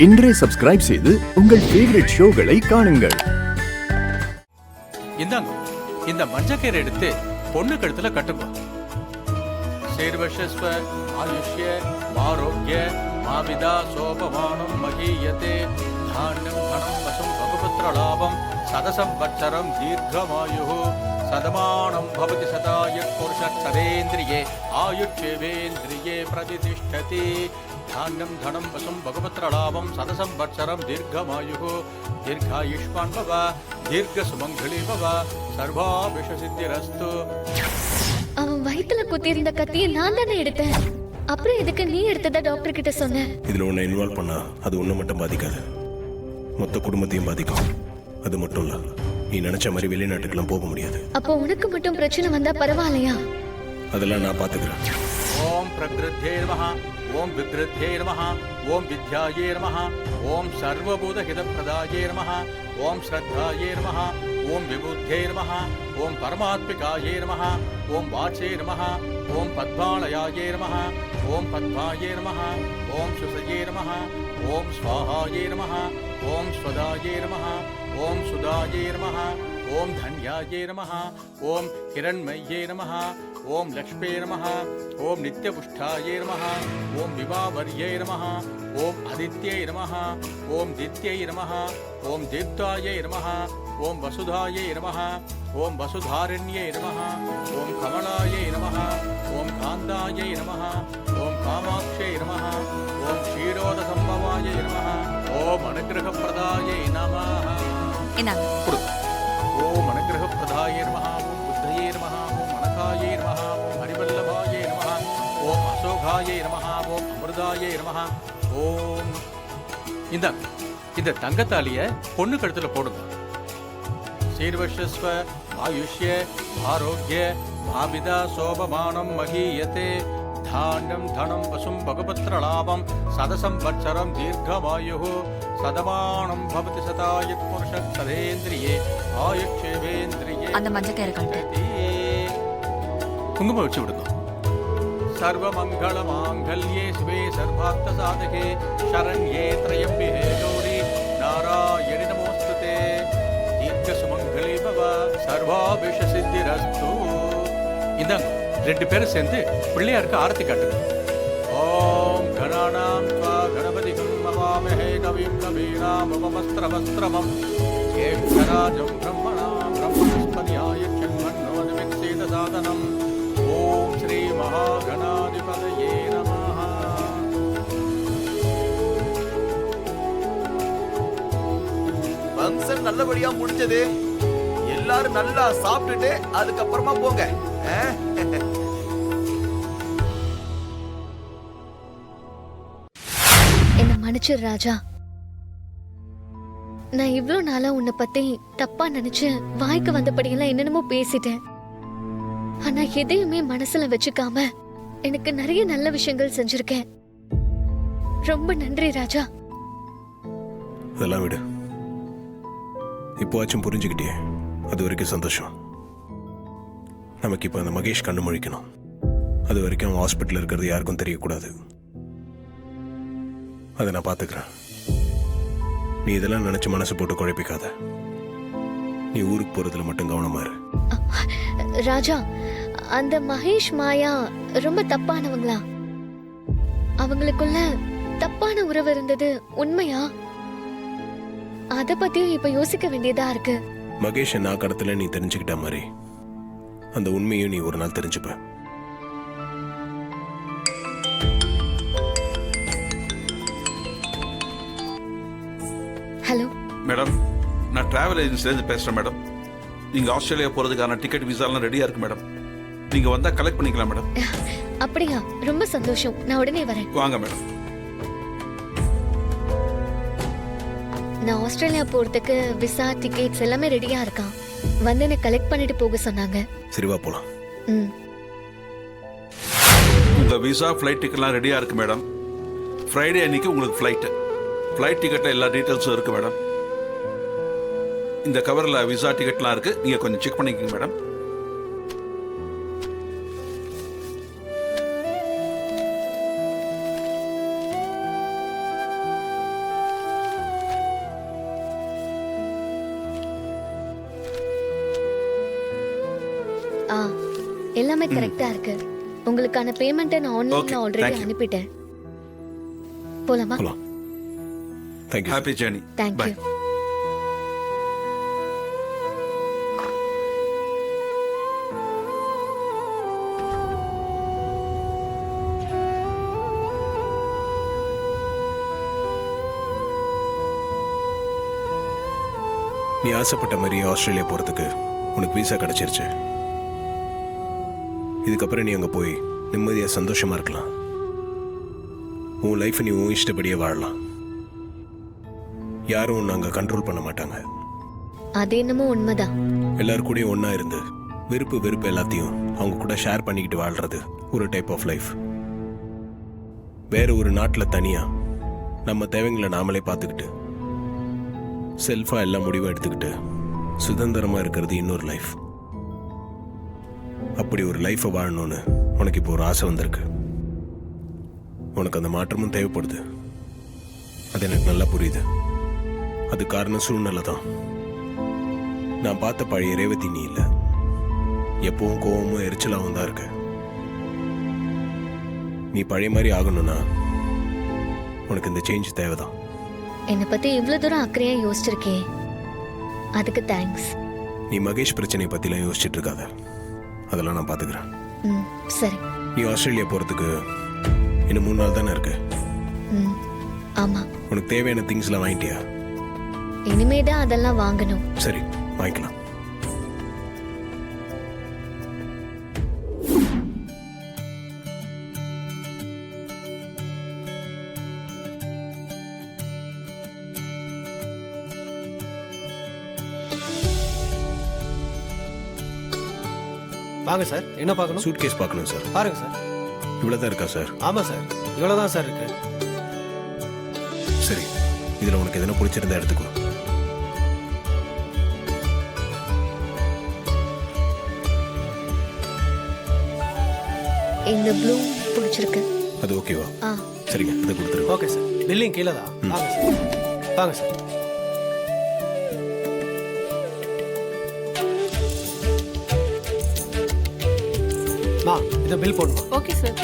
இன்றே சப்ஸ்கிரைப் செய்து உங்கள் ஃபேவரட் ஷோகளை காணுங்கள். இந்தாங்க, இந்த மஞ்சக்கயிறு எடுத்து பொண்ணு கழுத்துல கட்டுங்க. சீர்வர்ஷஸ்வ ஆயுஷ்ய ஆரோக்கிய மாவிதா சோபமானம் மகீயதே தானியம் தனம் வசம் பகுபுத்திர லாபம் சதசம்வத்சரம் தீர்க்கமாயு சதமானம் பவதி சதாயுட் புருஷரேந்திரியே ஆயுட்சேவேந்திரியே பிரதிதிஷ்டதி தானியம் தனம் வசம் பகுபுத்திர லாபம் சதசம்வத்சரம் தீர்க்கமாயு தீர்காயுஷ்மான் பவ தீர்க்க சுமங்கலி பவ சர்வாபிஷ சித்திரஸ்து. அவன் வயித்துல குத்தி இருந்த கத்தியை நான் தானே எடுத்தேன். அப்புறம் எதுக்கு நீ எடுத்ததா டாக்டர் கிட்ட சொன்ன? இதுல உன்னை இன்வால்வ் பண்ணா அது ஒண்ணு மட்டும் பாதிக்காது, மொத்த குடும்பத்தையும் பாதிக்கும். அது மட்டும் இல்ல, நீ நினைச்ச மாதிரி வெளிநாட்டுக்கெல்லாம் போக முடியாது. அப்போ உனக்கு மட்டும் பிரச்சனை வந்தா பரவாயில்லையா? அதெல்லாம் நான் பாத்துக்கிறேன். ஓம் பிரகிருத்தே நமஹ, ஓம் விக்ருத்தே நமஹ, ஓம் வித்யாயே நமஹ, ஓம் சர்வபூத ஹிதப்பிரதாயே நமஹ, ஓம் ஸ்ரத்தாயே நமஹ, ஓம் விபுத்தே நமஹ, ஓம் பரமாத்மிகாயே நமஹ, ஓம் வாச்சே நமஹ, ஓம் பத்மாலயாயே நமஹ, ஓம் பத்மாயே நமஹ, ஓம் சுசயே நமஹ, ஓம் ஸ்வாஹாயே நமஹ, ஓம் ஸ்வதாயே நமஹ, ஓம் சுதாயே நமஹ, ஓம் தன்யாயே நமஹ, ஓம் கிரண்மயே நமஹ, ஓம் லக்ஷ்மே நமஹ, ஓம் நித்யபுஷ்டாயே நமஹ, ஓம் விவாவர்யே நமஹ, ஓம் ஆதித்யே நமஹ, ஓம் தித்யை நமஹ, ஓம் தீப்தாயை நமஹ, ஓம் வசுதாயை நமஹ, ஓம் வசுதாரண்யை நமஹ, ஓம் கமலாயை நமஹ, ஓம் காந்தாயை நமஹ, ஓம் காமாட்சை நமஹ, ஓம் க்ஷீரோத சம்பவாயை நமஹ, ஓம் அனுக்கிரகப்பிரதாயை நமஹ. ஓம் அனுக்கிரகப்பிரதாயை நமஹ, ஓம் புத்தயே நமஹ, ஓம் அனகாயை நமஹ, ஓம் ஹரிவல்லபாயை நமஹ, ஓம் அசோகாயை நமஹ, ஓம் அமிர்தாயை நமஹ. ஓம் இந்த தங்கத்தாலிய பொண்ணு கழுத்துல போடுங்க. சீர்வர்ஷஸ்வ ஆயுஷ்ய ஆரோக்கிய மாவிதா சோபமானம் மகீயதே தானியம் தனம் வசும் பகுபத்திர லாபம் சதசம்வத்சரம் தீர்க்கமாயு சதமானம் பவதி சதாயுட் புருஷரேந்திரியே ஆயுட்சேவேந்திரியே. அந்த மஞ்சக்கயிறு கழட்டு. குங்குமம் வச்சு விடுங்க. சர்வமங்கள மாங்கல்யே சிவே சர்வார்த்த சாதகே சரண்யே த்ரயம்பிஹே கௌரி நாராயணி நமோஸ்துதே தீர்க்க சுமங்கலி பவ சர்வாபிஷ சித்திரஸ்து. இந்தாங்க, 2 பேரும் சேர்ந்து பிள்ளையாருக்கு ஆரத்தி காட்டுங்க. ஓம் கணானாம் ஸ்வா கணபதிகம் மவாமஹே கவிம் கபீராம் உபமஸ்திரவஸ்திரமம் ஜேஷ்டராஜம் பிரம்மணாம் பிரம்மணஸ்பதியாய சன்மன்னோதிவிக்ஷேத சாதனம். ஓம் ஸ்ரீ மகாகணாதிபதயே நமஹ. ஃபங்க்ஷன் நல்லபடியா முடிஞ்சது. எல்லாரும் நல்லா சாப்பிட்டுட்டு அதுக்கப்புறமா போங்க. என்ன மன்னிச்சிரு ராஜா. நான் இவ்ளோ நாளா உன்னை பத்தி தப்பா நினைச்சு வாய்க்கு வந்தபடியெல்லாம் என்னென்னமோ பேசிட்டேன். ஆனா எதையுமே மனசுல வச்சுக்காம எனக்கு நிறைய நல்ல விஷயங்கள் செஞ்சிருக்கேன். ரொம்ப நன்றி ராஜா. அதெல்லாம் விடு, இப்போவாச்சும் புரிஞ்சுக்கிட்டே, அது வரைக்கும் சந்தோஷம். நமக்கு இப்போ அந்த மகேஷ் கண்ணு முழிக்கணும். அது வரைக்கும் அவன் ஹாஸ்பிட்டல் இருக்கிறது யாருக்கும் தெரியக்கூடாது. அதை நான் பார்த்துக்கிறேன். நீ இதெல்லாம் நினைச்சு மனசு போட்டு குழப்பிக்காத. நீ ஊருக்கு போறதுல மட்டும் கவனமா இரு. ராஜா, அந்த மகேஷ் மாயா ரொம்ப தப்பானவங்களா? அவங்களுக்குள்ள தப்பான உறவு இருந்தது உண்மையா? அத பத்தியும் இப்ப யோசிக்க வேண்டியதா இருக்கு. மகேஷ் நான் கடத்துல நீ தெரிஞ்சுக்கிட்ட மாதிரி அந்த உண்மையும் நீ ஒரு நாள் தெரிஞ்சுப்ப. ஹலோ மேடம், நான் டிராவல் ஏஜென்சிலேருந்து பேசுகிறேன் மேடம். நீங்கள் ஆஸ்திரேலியா போகிறதுக்கான டிக்கெட் விசாலாம் ரெடியாக இருக்கு மேடம். நீங்கள் வந்தால் கலெக்ட் பண்ணிக்கலாம் மேடம். அப்படியா? ரொம்ப சந்தோஷம். நான் உடனே வரேன். வாங்க மேடம். நான் ஆஸ்திரேலியா போறதுக்கு விசா டிக்கெட்ஸ் எல்லாமே ரெடியா இருக்கான். வந்து என்ன கலெக்ட் பண்ணிட்டு போக சொன்னாங்க. சரி, வா போலாம். உங்கள் விசா ஃப்ளைட் டிக்கெட்லாம் ரெடியாக இருக்கு மேடம். ஃப்ரைடே அன்னைக்கு உங்களுக்கு ஃப்ளைட் டிக்கெட்டில் எல்லா டீட்டெயில்ஸும் இருக்குது மேடம். இந்த கவரில் விசா டிக்கெட்லாம் இருக்குது, நீங்கள் கொஞ்சம் செக் பண்ணிக்கோங்க மேடம். ஆ எல்லாமே கரெக்டா இருக்கு. உங்களுக்கான பேமெண்ட்டை நான் Okay, ஆன்லைன்ல ஆல்ரெடி thank you. அனுப்பிட்டேன். போலாமா? போலாம். தேங்க்யூ. Happy journey. தேங்க்யூ. நீ ஆசைப்பட்ட மாதிரி ஆஸ்திரேலியா போகிறதுக்கு உனக்கு வீசா கிடச்சிருச்சு. இதுக்கப்புறம் நீ அங்கே போய் நிம்மதியாக சந்தோஷமாக இருக்கலாம். உன் லைஃப்பை நீ உன் இஷ்டப்படியே வாழலாம். யாரும் உன்னை அங்கே கண்ட்ரோல் பண்ண மாட்டாங்க. அது என்னமோ உண்மைதான். எல்லாரும் கூடயும் ஒன்றா இருந்து வெறுப்பு எல்லாத்தையும் அவங்க கூட ஷேர் பண்ணிக்கிட்டு வாழ்கிறது ஒரு டைப் ஆஃப் லைஃப். வேற ஒரு நாட்டில் தனியாக நம்ம தேவைங்களை நாமளே பார்த்துக்கிட்டு செல்ஃபாக எல்லாம் முடிவாக எடுத்துக்கிட்டு சுதந்திரமாக இருக்கிறது இன்னொரு லைஃப். அப்படி ஒரு லைஃப்பை வாழணும்னு உனக்கு இப்போ ஒரு ஆசை வந்திருக்கு. உனக்கு அந்த மாற்றமும் தேவைப்படுது. அது எனக்கு நல்லா புரியுது. அது காரணம் சூழ்நிலை தான். நான் பார்த்த பழைய ரேவதி நீ இல்லை. எப்பவும் கோவமும் எரிச்சலாகவும் தான் இருக்க. நீ பழைய மாதிரி ஆகணும்னா உனக்கு இந்த சேஞ்ச் தேவைதான். என்னை பத்தி இவ்வளவு தூரம் அக்கறையா யோசிச்சிருக்கே, அதுக்கு தேங்க்ஸ். நீ மகேஷ் பிரச்சனையை பற்றிலாம் யோசிச்சுட்டு இருக்காத. அதெல்லாம் நான் பார்த்துக்கிறேன். ம் சரி. நீ ஆஸ்திரேலியா போகிறதுக்கு இன்னும் 3 நாள் தானே இருக்கு. ம் ஆமா. உனக்கு தேவையான திங்ஸ்லாம் வாங்கிட்டியா? இனிமே தான் அதெல்லாம் வாங்கணும். சரி, வாங்கிக்கலாம். வாங்க சார், என்ன பார்க்கணும்? சூட் கேஸ் பார்க்கணும் சார். பாருங்க சார். இவ்வளோ தான் இருக்கா சார்? ஆமா சார், இவ்வளவுதான் சார் இருக்கு. சரி, இதில் உனக்கு எதனா பிடிச்சிருந்தா எடுத்துக்கோ. இந்த ப்ளூ பிடிச்சிருக்கு. அது ஓகேவா? ஆ சரிங்க, இதை கொடுத்துருங்க. ஓகே சார், பில்லிங் கீழே தான். வாங்க சார், வாங்க சார். மா, இதை பில் போடுமா? Okay sir.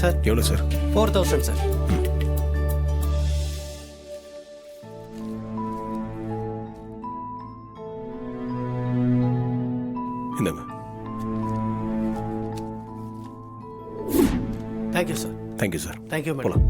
சார் எவ்வளோ சார்? 4000 சார். இந்தாங்க. Thank you sir. Thank you sir. Thank you madam. போகலாம்.